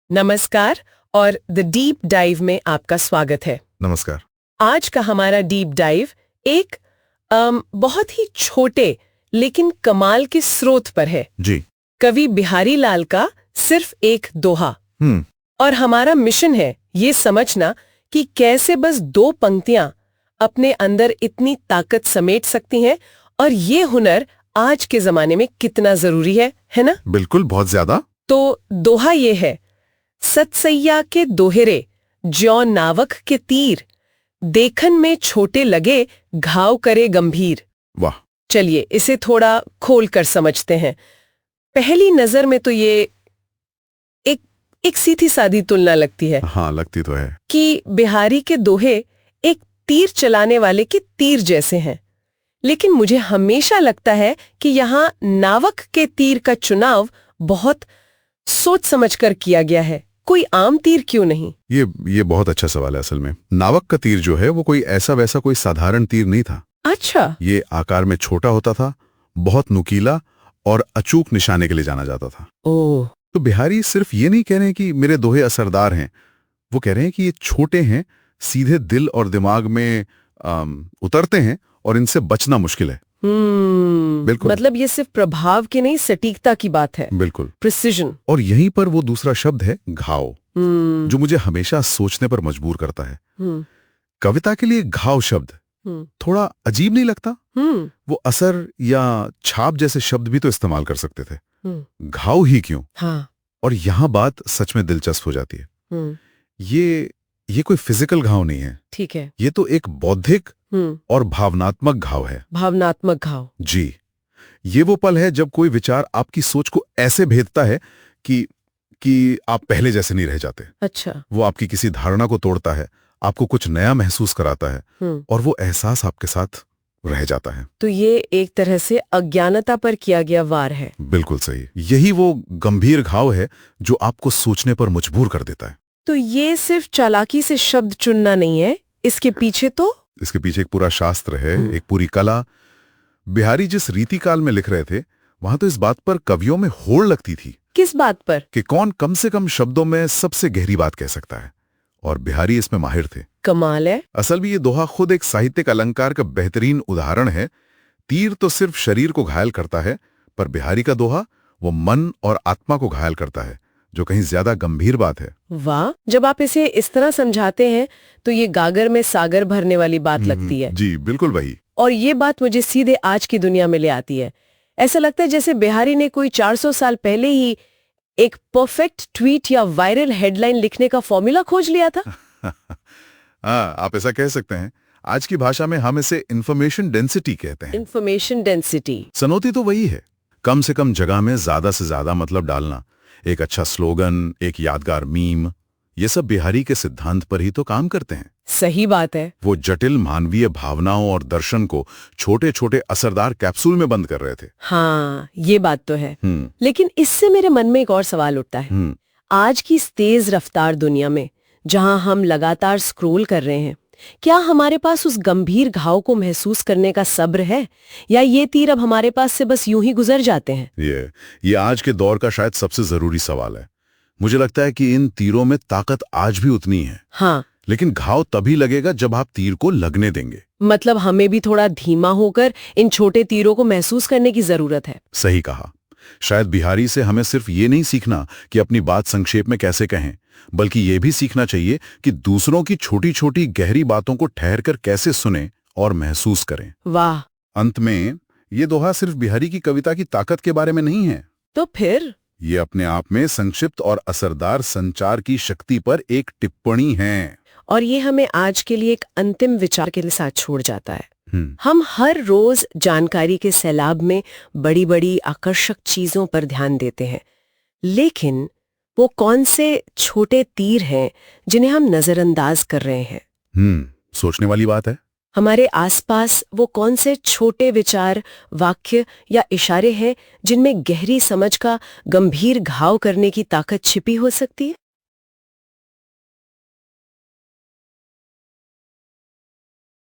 नमस्कार और the deep dive में आपका स्वागत है। नमस्कार। आज का हमारा डीप डाइव एक बहुत ही छोटे लेकिन कमाल के स्रोत पर है जी। कवि बिहारी लाल का सिर्फ एक दोहा। और हमारा मिशन है ये समझना कि कैसे बस दो पंक्तियां अपने अंदर इतनी ताकत समेट सकती हैं और ये हुनर आज के जमाने में कितना जरूरी है ना? बिल्कुल, बहुत ज्यादा। तो दोहा ये है, सतसैया के दोहरे ज्यों नावक के तीर, देखन में छोटे लगे घाव करे गंभीर। वाह। चलिए इसे थोड़ा खोल कर समझते हैं। पहली नजर में तो ये एक सीधी सादी तुलना लगती है। हाँ, लगती तो है कि बिहारी के दोहे एक तीर चलाने वाले के तीर जैसे हैं, लेकिन मुझे हमेशा लगता है कि यहाँ नावक के तीर का चुनाव बहुत सोच समझकर किया गया है। कोई आम तीर क्यों नहीं? ये बहुत अच्छा सवाल है। असल में नावक का तीर जो है वो कोई ऐसा वैसा कोई साधारण तीर नहीं था। अच्छा। ये आकार में छोटा होता था, बहुत नुकीला और अचूक निशाने के लिए जाना जाता था। ओह। तो बिहारी सिर्फ ये नहीं कह रहे हैं कि मेरे दोहे असरदार हैं, वो कह रहे हैं कि ये छोटे हैं, सीधे दिल और दिमाग में उतरते हैं और इनसे बचना मुश्किल है। बिल्कुल। मतलब ये सिर्फ प्रभाव की नहीं, सटीकता की बात है। बिल्कुल, प्रिसिजन। और यहीं पर वो दूसरा शब्द है घाव, जो मुझे हमेशा सोचने पर मजबूर करता है। कविता के लिए घाव शब्द थोड़ा अजीब नहीं लगता? वो असर या छाप जैसे शब्द भी तो इस्तेमाल कर सकते थे। घाव ही क्यों? हाँ। और यहाँ बात सच में दिलचस्प हो जाती है। ये कोई फिजिकल घाव नहीं है। ठीक है। ये तो एक बौद्धिक और भावनात्मक घाव है। भावनात्मक घाव। जी। ये वो पल है जब कोई विचार आपकी सोच को ऐसे भेदता है कि आप पहले जैसे नहीं रह जाते। अच्छा। वो आपकी किसी धारणा को तोड़ता है, आपको कुछ नया महसूस कराता है और वो एहसास आपके साथ रह जाता है। तो ये एक तरह से अज्ञानता पर किया गया वार है। बिल्कुल सही। यही वो गंभीर घाव है जो आपको सोचने पर मजबूर कर देता है। तो ये सिर्फ चालाकी से शब्द चुनना नहीं है, इसके पीछे एक पूरा शास्त्र है, एक पूरी कला। बिहारी जिस रीति काल में लिख रहे थे, वहां तो इस बात पर कवियों में होड़ लगती थी। किस बात पर? कि कौन कम से कम शब्दों में सबसे गहरी बात कह सकता है, और बिहारी इसमें माहिर थे। कमाल है। असल में ये दोहा खुद एक साहित्यिक अलंकार का बेहतरीन उदाहरण है। तीर तो सिर्फ शरीर को घायल करता है, पर बिहारी का दोहा वो मन और आत्मा को घायल करता है, जो कहीं ज्यादा गंभीर बात है। वाह, जब आप इसे इस तरह समझाते हैं तो ये गागर में सागर भरने वाली बात लगती है। जी बिल्कुल वही। और ये बात मुझे सीधे आज की दुनिया में ले आती है। ऐसा लगता है जैसे बिहारी ने कोई 400 साल पहले ही एक परफेक्ट ट्वीट या वायरल हेडलाइन लिखने का फॉर्मूला खोज लिया था। हाँ, आप ऐसा कह सकते हैं। आज की भाषा में हम इसे इंफॉर्मेशन डेंसिटी कहते हैं। Information density. सनोती तो वही है, कम से कम जगह में ज्यादा से ज्यादा मतलब डालना। एक अच्छा स्लोगन, एक यादगार मीम, ये सब बिहारी के सिद्धांत पर ही तो काम करते हैं। सही बात है। वो जटिल मानवीय भावनाओं और दर्शन को छोटे छोटे असरदार कैप्सूल में बंद कर रहे थे। हाँ, ये बात तो है। लेकिन इससे मेरे मन में एक और सवाल उठता है। आज की इस तेज रफ्तार दुनिया में जहां हम लगातार स्क्रॉल कर रहे हैं, क्या हमारे पास उस गंभीर घाव को महसूस करने का सब्र है, या ये तीर अब हमारे पास से बस यूं ही गुजर जाते हैं? ये आज के दौर का शायद सबसे जरूरी सवाल है। मुझे लगता है कि इन तीरों में ताकत आज भी उतनी है। हाँ। लेकिन घाव तभी लगेगा जब आप तीर को लगने देंगे। मतलब हमें भी थोड़ा धीमा होकर इन छोटे तीरों को महसूस करने की जरूरत है। सही कहा। शायद बिहारी से हमें सिर्फ ये नहीं सीखना कि अपनी बात संक्षेप में कैसे कहें, बल्कि ये भी सीखना चाहिए कि दूसरों की छोटी छोटी गहरी बातों को ठहरकर कैसे सुने और महसूस करें। वाह। अंत में ये दोहा सिर्फ बिहारी की कविता की ताकत के बारे में नहीं है। तो फिर ये अपने आप में संक्षिप्त और असरदार संचार की शक्ति पर एक टिप्पणी है। और ये हमें आज के लिए एक अंतिम विचार के साथ छोड़ जाता है। हम हर रोज जानकारी के सैलाब में बड़ी बड़ी आकर्षक चीजों पर ध्यान देते हैं, लेकिन वो कौन से छोटे तीर हैं जिन्हें हम नजरअंदाज कर रहे हैं? सोचने वाली बात है। हमारे आसपास वो कौन से छोटे विचार, वाक्य या इशारे हैं जिनमें गहरी समझ का गंभीर घाव करने की ताकत छिपी हो सकती है?